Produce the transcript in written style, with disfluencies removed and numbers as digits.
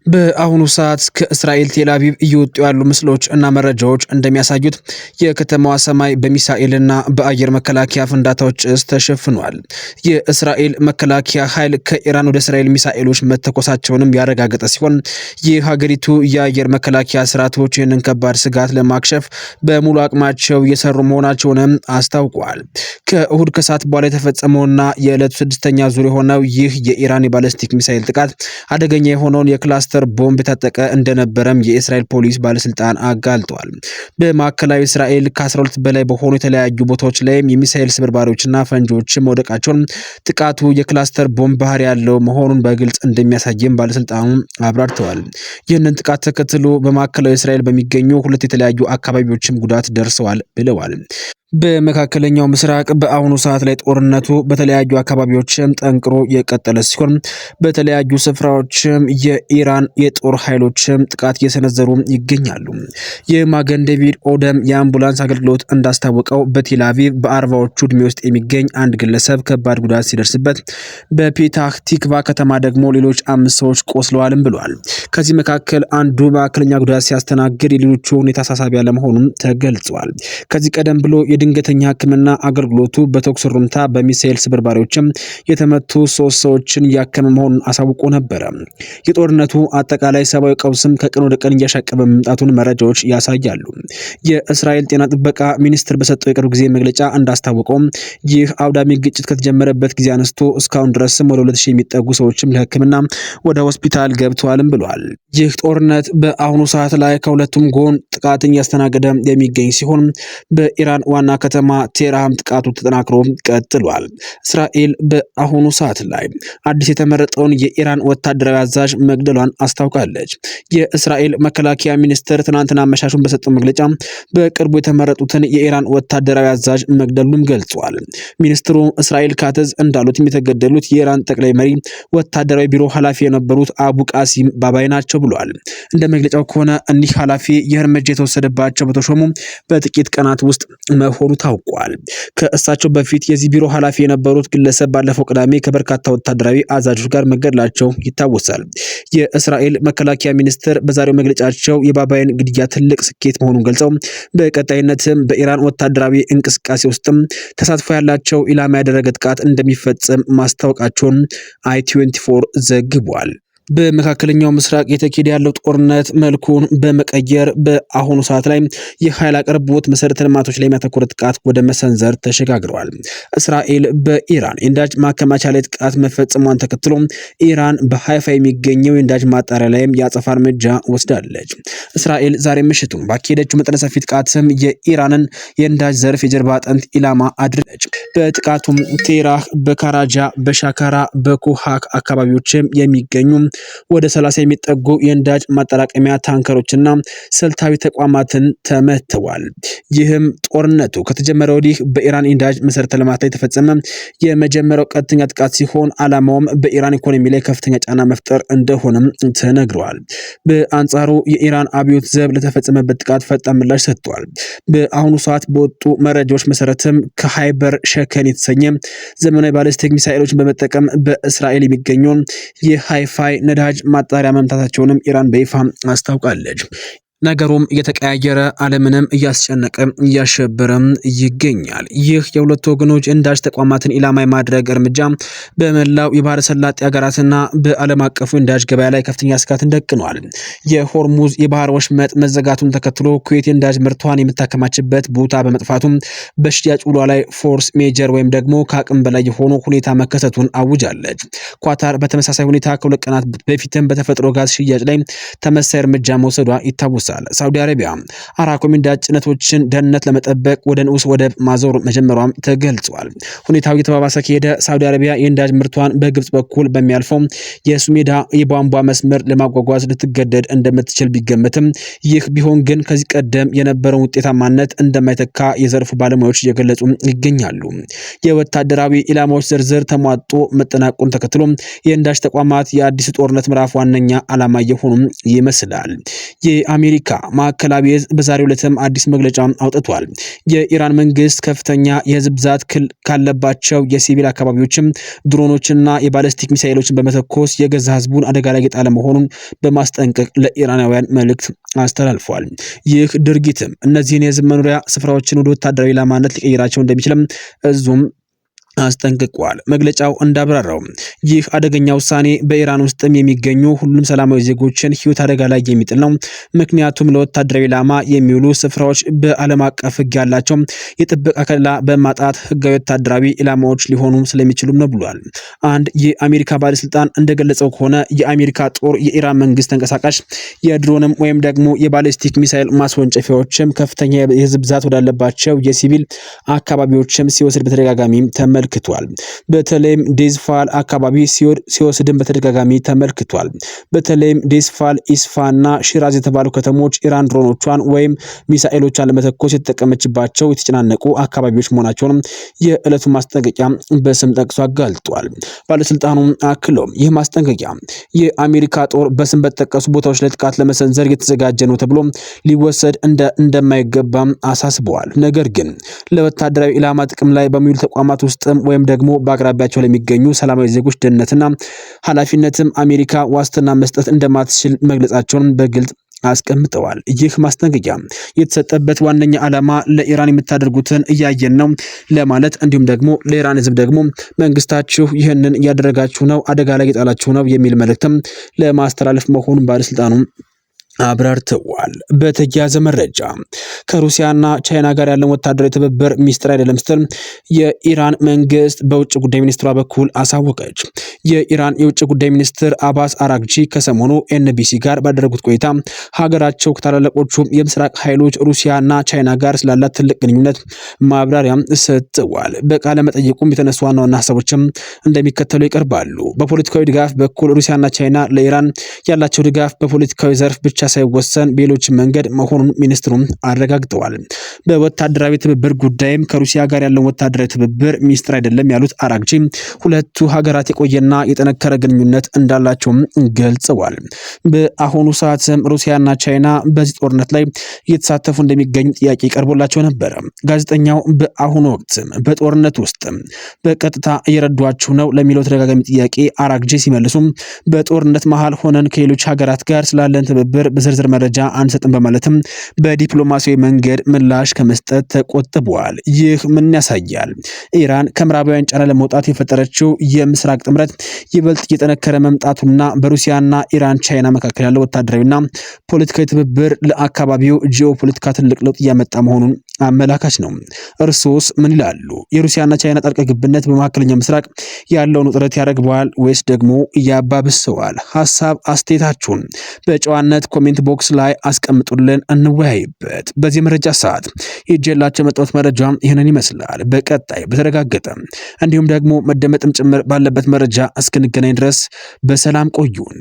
በአሁኑ ሰዓት ከእስራኤል ቴልአቪቭ እየወጡ ያሉ ምስሎች እና መረጃዎች እንደሚያሳዩት የከተማዋ ሰማይ በሚሳኤልና በአየር መከላከያ ፍንዳታዎች ጭስ ተሸፍኗል። የእስራኤል መከላከያ ኃይል ከኢራን ወደ እስራኤል ሚሳኤሎች መተኮሳቸውንም ያረጋገጠ ሲሆን የሀገሪቱ የአየር መከላከያ ስርዓቶች ይህንን ከባድ ስጋት ለማክሸፍ በሙሉ አቅማቸው እየሰሩ መሆናቸውንም አስታውቋል። ከእሁድ ከሰዓት በኋላ የተፈጸመውና የዕለቱ ስድስተኛ ዙር የሆነው ይህ የኢራን የባለስቲክ ሚሳኤል ጥቃት አደገኛ የሆነውን የክላስተር ቦምብ የታጠቀ እንደነበረም የእስራኤል ፖሊስ ባለስልጣን አጋልጧል። በማዕከላዊ እስራኤል ከ12 በላይ በሆኑ የተለያዩ ቦታዎች ላይም የሚሳኤል ስብርባሪዎችና ፈንጂዎች መውደቃቸውን ጥቃቱ የክላስተር ቦምብ ባህሪ ያለው መሆኑን በግልጽ እንደሚያሳይም ባለስልጣኑ አብራርተዋል። ይህንን ጥቃት ተከትሎ በማዕከላዊ እስራኤል በሚገኙ ሁለት የተለያዩ አካባቢዎችም ጉዳት ደርሰዋል ብለዋል። በመካከለኛው ምስራቅ በአሁኑ ሰዓት ላይ ጦርነቱ በተለያዩ አካባቢዎችም ጠንክሮ የቀጠለ ሲሆን በተለያዩ ስፍራዎችም የኢራን የጦር ኃይሎችም ጥቃት እየሰነዘሩ ይገኛሉ። የማገን ዴቪድ ኦደም የአምቡላንስ አገልግሎት እንዳስታወቀው በቴልአቪቭ በአርባዎቹ ዕድሜ ውስጥ የሚገኝ አንድ ግለሰብ ከባድ ጉዳት ሲደርስበት በፔታህ ቲክቫ ከተማ ደግሞ ሌሎች 5 ሰዎች ቆስለዋልም ብሏል። ከዚህ መካከል አንዱ መካከለኛ ጉዳት ሲያስተናግድ የሌሎቹ ሁኔታ አሳሳቢ ያለመሆኑም ተገልጿል። ከዚህ ቀደም ብሎ የድንገተኛ ሕክምና አገልግሎቱ በተኩስ ሩምታ በሚሳኤል ስብርባሪዎችም የተመቱ 3 ሰዎችን ያከመ መሆኑን አሳውቆ ነበረ። የጦርነቱ አጠቃላይ ሰብአዊ ቀውስም ከቀን ወደ ቀን እያሻቀበ መምጣቱን መረጃዎች ያሳያሉ። የእስራኤል ጤና ጥበቃ ሚኒስቴር በሰጠው የቅርብ ጊዜ መግለጫ እንዳስታወቀው ይህ አውዳሚ ግጭት ከተጀመረበት ጊዜ አንስቶ እስካሁን ድረስም ወደ 2000 የሚጠጉ ሰዎችም ለሕክምና ወደ ሆስፒታል ገብተዋልም ብሏል። ይህ ጦርነት በአሁኑ ሰዓት ላይ ከሁለቱም ጎን ጥቃትን እያስተናገደ የሚገኝ ሲሆን በኢራን ዋና ከተማ ቴህራን ጥቃቱ ተጠናክሮ ቀጥሏል። እስራኤል በአሁኑ ሰዓት ላይ አዲስ የተመረጠውን የኢራን ወታደራዊ አዛዥ መግደሏን አስታውቃለች። የእስራኤል መከላከያ ሚኒስቴር ትናንትና አመሻሹን በሰጠው መግለጫ በቅርቡ የተመረጡትን የኢራን ወታደራዊ አዛዥ መግደሉን ገልጿል። ሚኒስትሩ እስራኤል ካትዝ እንዳሉት የተገደሉት የኢራን ጠቅላይ መሪ ወታደራዊ ቢሮ ኃላፊ የነበሩት አቡ ቃሲም ባባይ ናቸው ብሏል። እንደ መግለጫው ከሆነ እኒህ ኃላፊ የእርምጃ የተወሰደባቸው በተሾሙ በጥቂት ቀናት ውስጥ መሆኑ ታውቋል። ከእሳቸው በፊት የዚህ ቢሮ ኃላፊ የነበሩት ግለሰብ ባለፈው ቅዳሜ ከበርካታ ወታደራዊ አዛዦች ጋር መገደላቸው ይታወሳል። የእስራኤል መከላከያ ሚኒስቴር በዛሬው መግለጫቸው የባባይን ግድያ ትልቅ ስኬት መሆኑን ገልጸው በቀጣይነትም በኢራን ወታደራዊ እንቅስቃሴ ውስጥም ተሳትፎ ያላቸው ኢላማ ያደረገ ጥቃት እንደሚፈጸም ማስታወቃቸውን i24 ዘግቧል። በመካከለኛው ምስራቅ የተካሄደ ያለው ጦርነት መልኩን በመቀየር በአሁኑ ሰዓት ላይ የኃይል አቅርቦት መሰረተ ልማቶች ላይ የሚያተኩር ጥቃት ወደ መሰንዘር ተሸጋግረዋል። እስራኤል በኢራን የነዳጅ ማከማቻ ላይ ጥቃት መፈጸሟን ተከትሎ ኢራን በሃይፋ የሚገኘው የነዳጅ ማጣሪያ ላይም የአጸፋ እርምጃ ወስዳለች። እስራኤል ዛሬ ምሽቱ ባካሄደችው መጠነ ሰፊ ጥቃትም የኢራንን የነዳጅ ዘርፍ የጀርባ አጥንት ኢላማ አድርጋለች። በጥቃቱም ቴራህ፣ በካራጃ፣ በሻካራ፣ በኩሃክ አካባቢዎችም የሚገኙ ወደ 30 የሚጠጉ የነዳጅ ማጠራቀሚያ ታንከሮችና ስልታዊ ተቋማትን ተመተዋል። ይህም ጦርነቱ ከተጀመረ ወዲህ በኢራን የነዳጅ መሰረተ ልማት ላይ የተፈጸመ የመጀመሪያው ቀጥተኛ ጥቃት ሲሆን ዓላማውም በኢራን ኢኮኖሚ ላይ ከፍተኛ ጫና መፍጠር እንደሆነም ተነግሯል። በአንጻሩ የኢራን አብዮት ዘብ ለተፈጸመበት ጥቃት ፈጣን ምላሽ ሰጥቷል። በአሁኑ ሰዓት በወጡ መረጃዎች መሰረትም ከሃይበር ሸከን የተሰኘ ዘመናዊ ባሊስቲክ ሚሳኤሎችን በመጠቀም በእስራኤል የሚገኘውን የሃይፋይ ነዳጅ ማጣሪያ መምታታቸውንም ኢራን በይፋ አስታውቃለች። ነገሩም እየተቀያየረ ዓለምንም እያስጨነቀ እያሸበረም ይገኛል። ይህ የሁለቱ ወገኖች የነዳጅ ተቋማትን ኢላማ የማድረግ እርምጃ በመላው የባህረ ሰላጤ ሀገራትና በዓለም አቀፉ የነዳጅ ገበያ ላይ ከፍተኛ ስጋትን ደቅኗል። የሆርሙዝ የባህር ወሽመጥ መዘጋቱን ተከትሎ ኩዌት የነዳጅ ምርቷን የምታከማችበት ቦታ በመጥፋቱም በሽያጭ ውሏ ላይ ፎርስ ሜጀር ወይም ደግሞ ከአቅም በላይ የሆኑ ሁኔታ መከሰቱን አውጃለች። ኳታር በተመሳሳይ ሁኔታ ከሁለት ቀናት በፊትም በተፈጥሮ ጋዝ ሽያጭ ላይ ተመሳሳይ እርምጃ መውሰዷ ይታወሳል። ሳውዲ አረቢያ አራኮ የነዳጅ ጭነቶችን ደህንነት ለመጠበቅ ወደ ንዑስ ወደብ ማዞር መጀመሯም ተገልጿል። ሁኔታው እየተባባሰ ከሄደ ሳውዲ አረቢያ የነዳጅ ምርቷን በግብጽ በኩል በሚያልፈው የሱሜዳ የቧንቧ መስመር ለማጓጓዝ ልትገደድ እንደምትችል ቢገመትም ይህ ቢሆን ግን ከዚህ ቀደም የነበረውን ውጤታማነት እንደማይተካ የዘርፉ ባለሙያዎች እየገለጹ ይገኛሉ። የወታደራዊ ኢላማዎች ዝርዝር ተሟጦ መጠናቀቁን ተከትሎ የነዳጅ ተቋማት የአዲሱ ጦርነት ምዕራፍ ዋነኛ ዓላማ የሆኑ ይመስላል። የአሜሪካ የአሜሪካ ማዕከላዊ ዕዝ በዛሬው ዕለትም አዲስ መግለጫ አውጥቷል። የኢራን መንግስት ከፍተኛ የህዝብ ብዛት ካለባቸው የሲቪል አካባቢዎችም ድሮኖችና የባለስቲክ ሚሳኤሎችን በመተኮስ የገዛ ህዝቡን አደጋ ላይ የጣለ መሆኑን በማስጠንቀቅ ለኢራናውያን መልእክት አስተላልፏል። ይህ ድርጊትም እነዚህን የህዝብ መኖሪያ ስፍራዎችን ወደ ወታደራዊ ኢላማነት ሊቀይራቸው እንደሚችልም እዙም አስጠንቅቋል። መግለጫው እንዳብራራው ይህ አደገኛ ውሳኔ በኢራን ውስጥም የሚገኙ ሁሉም ሰላማዊ ዜጎችን ህይወት አደጋ ላይ የሚጥል ነው። ምክንያቱም ለወታደራዊ ኢላማ የሚውሉ ስፍራዎች በዓለም አቀፍ ህግ ያላቸው የጥበቃ ከለላ በማጣት ህጋዊ ወታደራዊ ኢላማዎች ሊሆኑ ስለሚችሉም ነው ብሏል። አንድ የአሜሪካ ባለስልጣን እንደገለጸው ከሆነ የአሜሪካ ጦር የኢራን መንግስት ተንቀሳቃሽ የድሮንም ወይም ደግሞ የባሊስቲክ ሚሳኤል ማስወንጨፊያዎችም ከፍተኛ የህዝብ ብዛት ወዳለባቸው የሲቪል አካባቢዎችም ሲወስድ በተደጋጋሚ ተመልክቷል። በተለይም ዴዝፋል አካባቢ ሲወስድን በተደጋጋሚ ተመልክቷል። በተለይም ዴዝፋል፣ ኢስፋና ሺራዝ የተባሉ ከተሞች ኢራን ድሮኖቿን ወይም ሚሳኤሎቿን ለመተኮስ የተጠቀመችባቸው የተጨናነቁ አካባቢዎች መሆናቸውን የዕለቱ ማስጠንቀቂያ በስም ጠቅሶ አጋልጧል። ባለስልጣኑም አክሎም ይህ ማስጠንቀቂያ የአሜሪካ ጦር በስም በተጠቀሱ ቦታዎች ላይ ጥቃት ለመሰንዘር የተዘጋጀ ነው ተብሎ ሊወሰድ እንደማይገባም አሳስበዋል። ነገር ግን ለወታደራዊ ኢላማ ጥቅም ላይ በሚውሉ ተቋማት ውስጥ ወይም ደግሞ በአቅራቢያቸው ለሚገኙ ሰላማዊ ዜጎች ደህንነትና ኃላፊነትም አሜሪካ ዋስትና መስጠት እንደማትችል መግለጻቸውን በግልጽ አስቀምጠዋል። ይህ ማስጠንቀቂያ የተሰጠበት ዋነኛ ዓላማ ለኢራን የምታደርጉትን እያየን ነው ለማለት እንዲሁም ደግሞ ለኢራን ህዝብ ደግሞ መንግስታችሁ ይህንን እያደረጋችሁ ነው፣ አደጋ ላይ የጣላችሁ ነው የሚል መልእክትም ለማስተላለፍ መሆኑን ባለስልጣኑ አብራርተዋል። በተያያዘ መረጃ ከሩሲያና ቻይና ጋር ያለን ወታደራዊ ትብብር ሚስጥር አይደለም ስትል የኢራን መንግስት በውጭ ጉዳይ ሚኒስትሯ በኩል አሳወቀች። የኢራን የውጭ ጉዳይ ሚኒስትር አባስ አራግቺ ከሰሞኑ ኤንቢሲ ጋር ባደረጉት ቆይታ ሀገራቸው ከታላላቆቹ የምስራቅ ኃይሎች ሩሲያና ቻይና ጋር ስላላት ትልቅ ግንኙነት ማብራሪያ ሰጥተዋል። በቃለ መጠይቁም የተነሱ ዋና ዋና ሀሳቦችም እንደሚከተሉ ይቀርባሉ። በፖለቲካዊ ድጋፍ በኩል ሩሲያና ቻይና ለኢራን ያላቸው ድጋፍ በፖለቲካዊ ዘርፍ ብቻ ሳይወሰን በሌሎች መንገድ መሆኑን ሚኒስትሩም አረጋግጠዋል። በወታደራዊ ትብብር ጉዳይም ከሩሲያ ጋር ያለው ወታደራዊ ትብብር ሚስጥር አይደለም ያሉት አራግቺ ሁለቱ ሀገራት የቆየና የጠነከረ ግንኙነት እንዳላቸውም ገልጸዋል። በአሁኑ ሰዓትም ሩሲያና ቻይና በዚህ ጦርነት ላይ እየተሳተፉ እንደሚገኙ ጥያቄ ቀርቦላቸው ነበር። ጋዜጠኛው በአሁኑ ወቅት በጦርነት ውስጥ በቀጥታ እየረዷችሁ ነው ለሚለው ተደጋጋሚ ጥያቄ አራግቺ ሲመልሱም በጦርነት መሃል ሆነን ከሌሎች ሀገራት ጋር ስላለን ትብብር በዝርዝር መረጃ አንሰጥም በማለትም በዲፕሎማሲያዊ መንገድ ምላሽ ከመስጠት ተቆጥበዋል። ይህ ምን ያሳያል? ኢራን ከምዕራባውያን ጫና ለመውጣት የፈጠረችው የምስራቅ ጥምረት ይበልጥ እየጠነከረ መምጣቱና በሩሲያና ኢራን ቻይና መካከል ያለው ወታደራዊና ፖለቲካዊ ትብብር ለአካባቢው ጂኦፖለቲካ ትልቅ ለውጥ እያመጣ መሆኑን አመላካች ነው። እርሶስ ምን ይላሉ? የሩሲያና ቻይና ጣልቃ ገብነት በመካከለኛው ምስራቅ ያለውን ውጥረት ያረግበዋል ወይስ ደግሞ ያባብሰዋል? ሐሳብ አስተያየታችሁን በጨዋነት ኮሜንት ቦክስ ላይ አስቀምጡልን፣ እንወያይበት። በዚህ መረጃ ሰዓት ይዤላችሁ የመጣሁት መረጃ ይህንን ይመስላል። በቀጣይ በተረጋገጠ እንዲሁም ደግሞ መደመጥም ጭምር ባለበት መረጃ እስክንገናኝ ድረስ በሰላም ቆዩን።